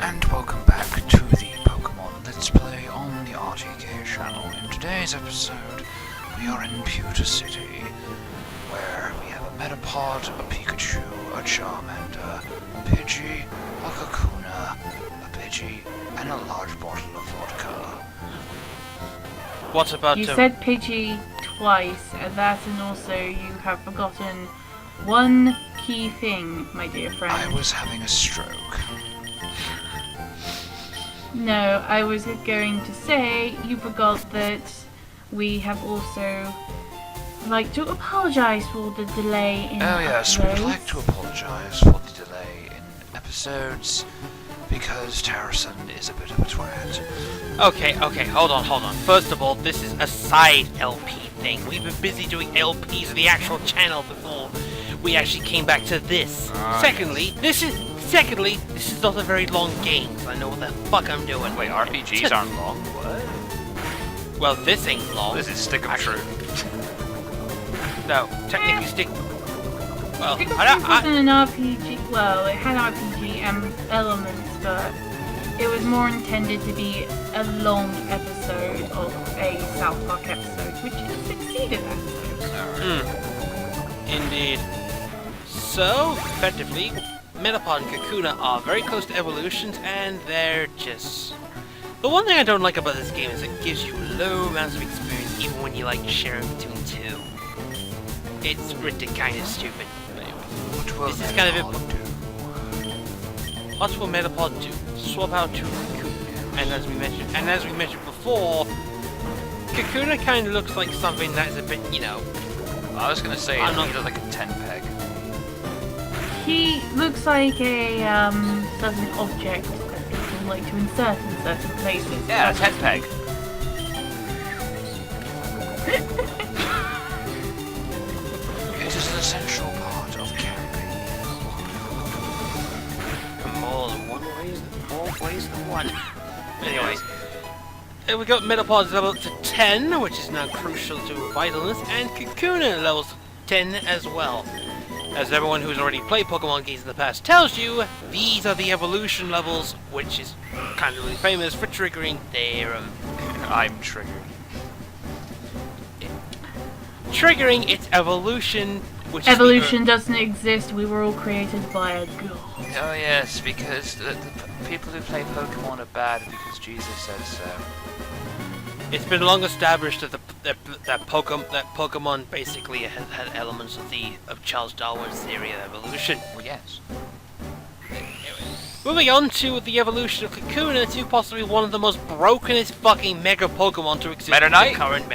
and welcome back to the Pokemon Let's Play on the RTK channel. In today's episode, we are in Pewter City, where we have a Metapod, a Pikachu, a Charmander, a Pidgey, a Kakuna, a Pidgey, and a large bottle of vodka. What about you said Pidgey twice, and also you have forgotten one key thing, my dear friend. I was having a stroke. No, I was going to say you forgot that we have also like to apologise for the delay in Oh yes, we uploads. would like to apologise for the delay in episodes, because Tarrison is a bit of a twat. Okay, hold on. First of all, this is a side LP thing. We've been busy doing LPs of the actual channel before we actually came back to this. Secondly, this is not a very long game, so I know what the fuck I'm doing. Wait, RPGs aren't long? What? Well, this ain't long. This is Stick 'em Actually, True. No, technically Stick... Well, Because I it wasn't an RPG, well, it had RPG elements, but it was more intended to be a long episode of a South Park episode, which it succeeded at. Indeed. So, effectively, Metapod and Kakuna are very close to evolutions, and they're just... The one thing I don't like about this game is it gives you low amounts of experience, even when you like sharing between two. It's really kind of stupid. But anyway, What will this is kind of Metapod it. do? What will Metapod do? Swap out to Kakuna, and as we mentioned before, Kakuna kind of looks like something that's a bit, you know. I was gonna say, I'm he not- looks like a 10-peg. He looks like a certain object that people like to insert in certain places. Yeah, a 10-peg. It is an essential part of camping. More ways than one. Anyway, we got Metapod's level to 10, which is now crucial to Vitalness, and Kakuna levels 10 as well. As everyone who's already played Pokemon games in the past tells you, these are the evolution levels, which is kind of really famous for triggering their I'm triggered. triggering its evolution, which Evolution doesn't exist. We were all created by a god. Oh yes, because the people who play Pokemon are bad because Jesus said so. It's been long established that that Pokemon basically had elements of Charles Darwin's theory of evolution. Well, yes. Moving on to the evolution of Kakuna to possibly one of the most brokenest fucking Mega Pokemon to exist Meta in Knight? the current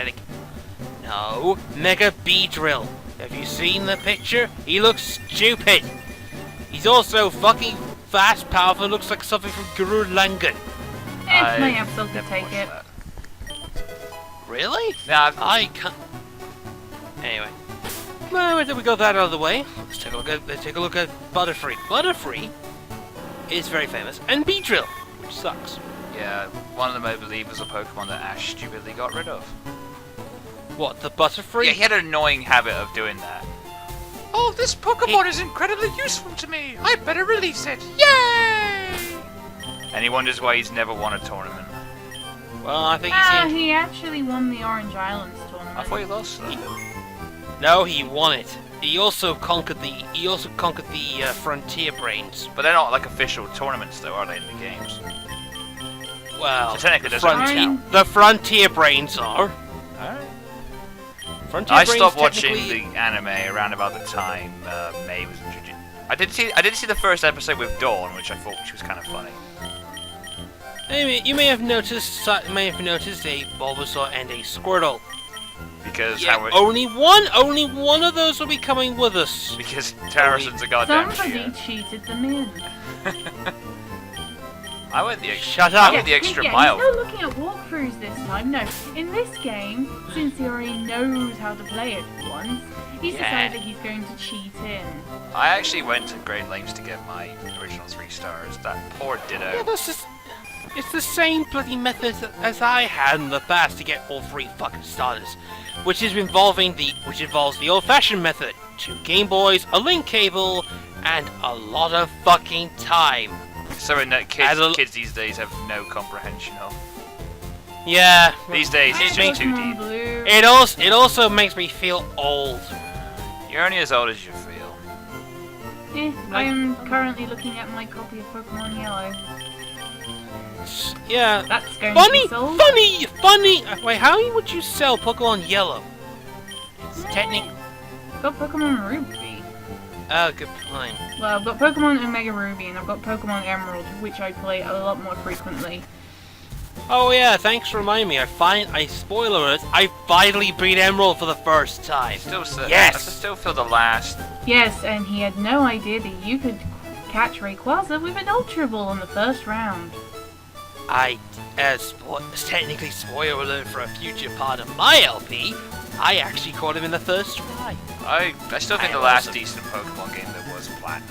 No, Mega Beedrill. Have you seen the picture? He looks stupid. He's also fucking fast, powerful, and looks like something from Guru Langan. My absolute never take watched it. that. Really? Nah, I can't. Anyway, well, we got that out of the way. Let's take a look at Butterfree. Butterfree is very famous, and Beedrill, which sucks. yeah, one of them I believe was a Pokemon that Ash stupidly got rid of. What, the Butterfree? Yeah, he had an annoying habit of doing that. Oh, this Pokemon is incredibly useful to me. I better release it. Yay! And he wonders why he's never won a tournament. Well, I think he's He actually won the Orange Islands tournament. I thought he lost that. No, he won it. He also conquered the Frontier Brains. But they're not like official tournaments though, are they, in the games? Well, So technically the, it doesn't Fine. count. the Frontier Brains are. Alright. Frontier I Brains stopped watching technically- the anime around about the time May was introduced. I did see the first episode with Dawn, which I thought she was kind of funny. Anyway, you may have noticed a Bulbasaur and a Squirtle. Because Yeah, how it, only one of those will be coming with us. because Tarrison's a goddamn Somebody cheater. cheated them in. I went the Shut I up. went the extra yeah, mile. He's not looking at walkthroughs this time. No, in this game, since he already knows how to play it once, he's Yeah. decided he's going to cheat in. I actually went to great lengths to get my original 3 stars. That poor Ditto. Yeah, it's the same bloody method as I had in the past to get all 3 fucking starters, which involves the old-fashioned method: 2 Game Boys, a link cable, and a lot of fucking time. Something that kids these days have no comprehension of. Yeah. These days, it's just too Pokemon deep. Blue. It also makes me feel old. You're only as old as you feel. I am currently looking at my copy of Pokemon Yellow. Yeah. That's going to be sold. Funny! Wait, how would you sell Pokemon Yellow? It's technically... I've got Pokemon Ruby. Oh, good point. Well, I've got Pokemon Omega Ruby and I've got Pokemon Emerald, which I play a lot more frequently. Oh yeah, thanks for reminding me. Spoiler alert, I finally beat Emerald for the first time. I still feel the last. Yes, and he had no idea that you could catch Rayquaza with an Ultra Ball in the first round. Technically spoiler alert for a future part of my LP, I actually caught him in the first try. I still think the last decent Pokemon game there was Platinum.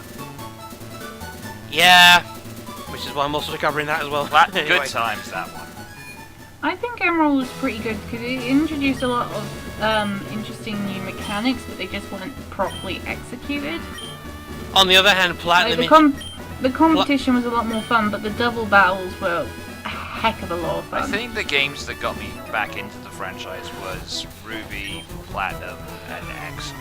Yeah, which is why I'm also covering that as well. Anyway. Good times, that one. I think Emerald was pretty good because it introduced a lot of interesting new mechanics, but they just weren't properly executed. On the other hand, Platinum... Like the competition was a lot more fun, but the double battles were a heck of a lot of fun. I think the games that got me back into the franchise was Ruby, Platinum, and X.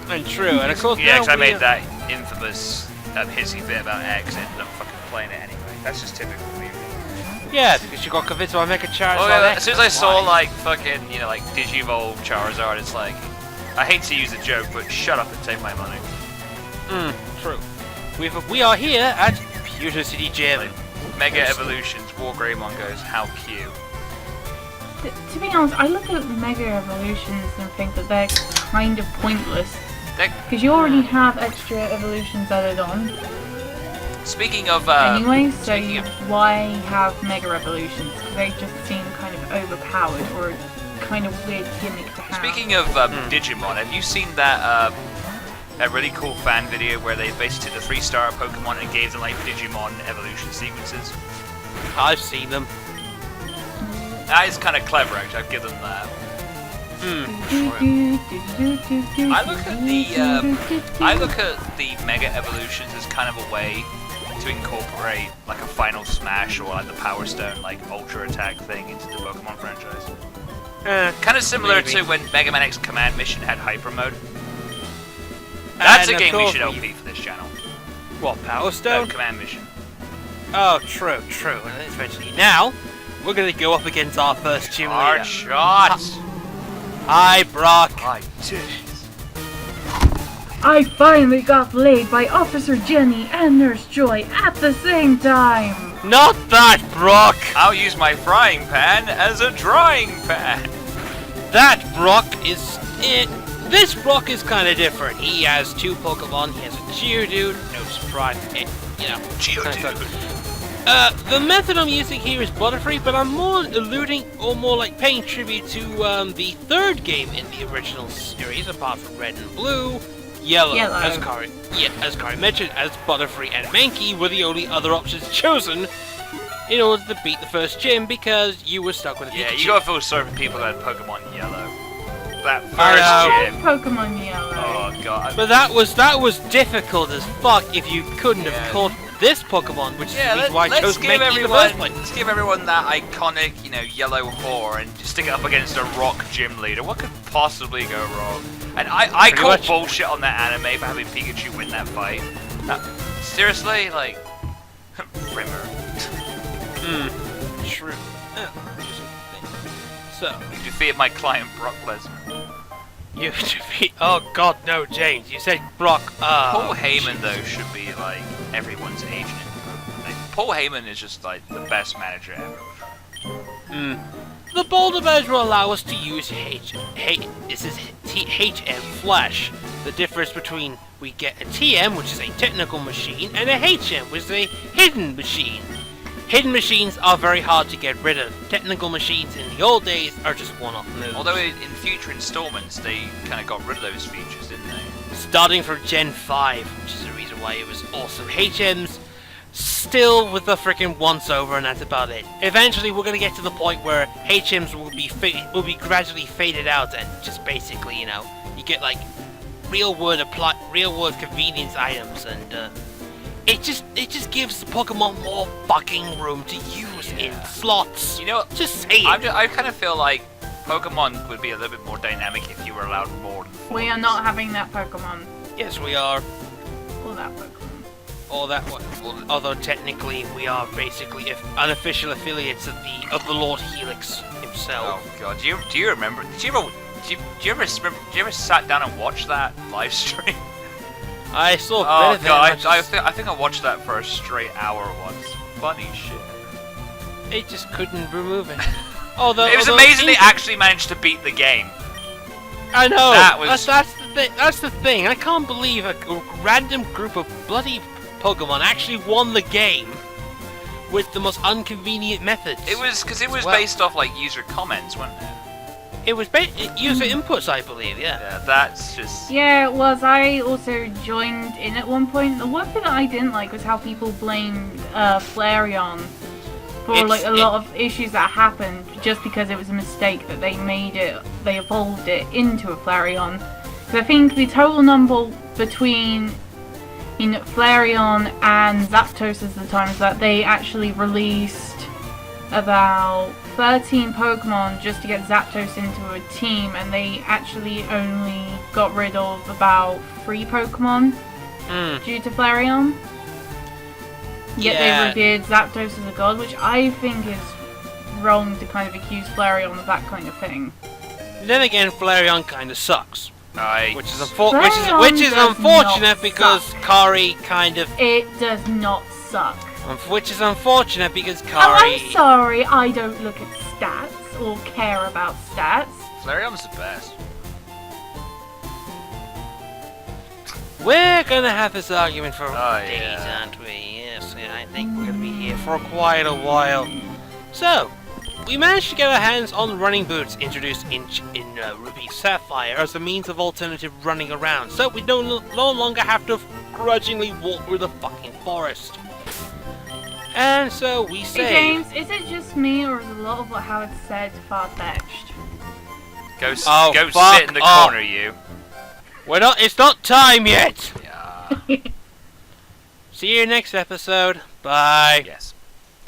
And true, and of course... Yeah, because I made that infamous hissy fit about X and ended up fucking playing it anyway. That's just typical me. Yeah, because you got convinced by Mega Charizard. Oh, yeah, X, as soon as I saw, why. like, fucking, like, Digivolve Charizard, it's like... I hate to use a joke, but shut up and take my money. True. We are here at Pewter City Gym. Like, Mega Evolutions, Wargreymon goes, how cute. To be honest, I look at Mega Evolutions and think that they're kind of pointless. Because you already have extra evolutions added on. Speaking of... anyway, so why have Mega Evolutions? Because they just seem kind of overpowered or kind of weird gimmick to have. Speaking of Digimon, have you seen that really cool fan video where they basically took the 3-star Pokemon and gave them like Digimon evolution sequences? I've seen them. That is kind of clever, actually. I'll give them that. I look at the Mega Evolutions as kind of a way to incorporate like a Final Smash or like the Power Stone like Ultra Attack thing into the Pokemon franchise. Kind of similar to when Mega Man X Command Mission had Hyper Mode. That's a game we should LP for this channel. What, Power Stone? Command Mission. Oh, true. And eventually now, we're gonna go up against our first gym leader. Hard shots! Hi, Brock. I did. I finally got laid by Officer Jenny and Nurse Joy at the same time! Not that, Brock! I'll use my frying pan as a drying pan. That Brock is... This Brock is kind of different. He has 2 Pokemon. He has a Geodude. No surprise. Geodude. The method I'm using here is Butterfree, but I'm more alluding, or more like paying tribute to the 3rd game in the original series, apart from Red and Blue. Yellow. As Kari mentioned, as Butterfree and Mankey were the only other options chosen in order to beat the first gym because you were stuck with a Pikachu. Yeah, you gotta feel sorry for people that had Pokemon Yellow. That first gym. Pokemon Yellow. Oh god. But that was difficult as fuck if you couldn't have caught this Pokemon, which is the reason why I chose Mankey in the first place. Let's give everyone that iconic, yellow whore and stick it up against a rock gym leader. What could possibly go wrong? And I call bullshit on that anime for having Pikachu win that fight. Seriously, like, Rimmer. True. So you defeated my client Brock Lesnar. You defeat? Oh God, no, James. You said Brock. Paul Heyman though should be like everyone's agent. Like, Paul Heyman is just like the best manager ever. The Boulder Badge will allow us to use HM Flash. The difference between we get a TM, which is a technical machine, and a HM, which is a hidden machine. Hidden machines are very hard to get rid of. Technical machines in the old days are just one-off moves. Although in future installments they kind of got rid of those features, didn't they? Starting from Gen 5, which is the reason why it was awesome. HMs, still with the freaking once-over, and that's about it. Eventually we're going to get to the point where HMs will be gradually faded out, and just basically, you get like real world convenience items, and it just gives the Pokemon more fucking room to use in slots. You know, just saying. I kind of feel like Pokemon would be a little bit more dynamic if you were allowed more than 4. We are not having that Pokemon. Yes, we are. Or that Pokemon. Or that one. Although technically we are basically unofficial affiliates of the Lord Helix himself. Oh god, do you remember? Did you ever sat down and watch that live stream? I saw. Oh better god, than I think I watched that for a straight hour once. Funny shit. It just couldn't remove it. Although It was amazing they actually managed to beat the game. I know. That was- That's the thing. That's the thing. I can't believe a random group of bloody Pokemon actually won the game with the most inconvenient methods. It was because it was Well- based off like user comments, wasn't it? It was user inputs, I believe. Yeah. Yeah, that's just. Yeah, it was. I also joined in at one point. The one thing that I didn't like was how people blamed Flareon for like a lot of issues that happened just because it was a mistake that they evolved it into a Flareon. Because I think the total number between Flareon and Zapdos is the times that they actually released about 13 Pokemon just to get Zapdos into a team, and they actually only got rid of about 3 Pokemon due to Flareon. Yet they revered Zapdos as a god, which I think is wrong to kind of accuse Flareon of that kind of thing. Then again, Flareon kind of sucks. Which is Flareon which is does unfortunate not because suck. Kari kind of. It does not suck. Which is unfortunate because Oh, Kari. I'm sorry, I don't look at stats or care about stats. Flareon's the best. We're gonna have this argument for Oh, days, yeah. aren't we? Yes, yeah, I think we're gonna be here for quite a while. So, we managed to get our hands on running boots introduced in Ruby Sapphire as a means of alternative running around, so we no longer have to grudgingly walk through the fucking forest. And so we Hey say... James, is it just me or is a lot of what Howard said far-fetched? Go Oh, sit fuck in the off. corner, you. it's not time yet! Yeah. See you next episode. Bye. Yes.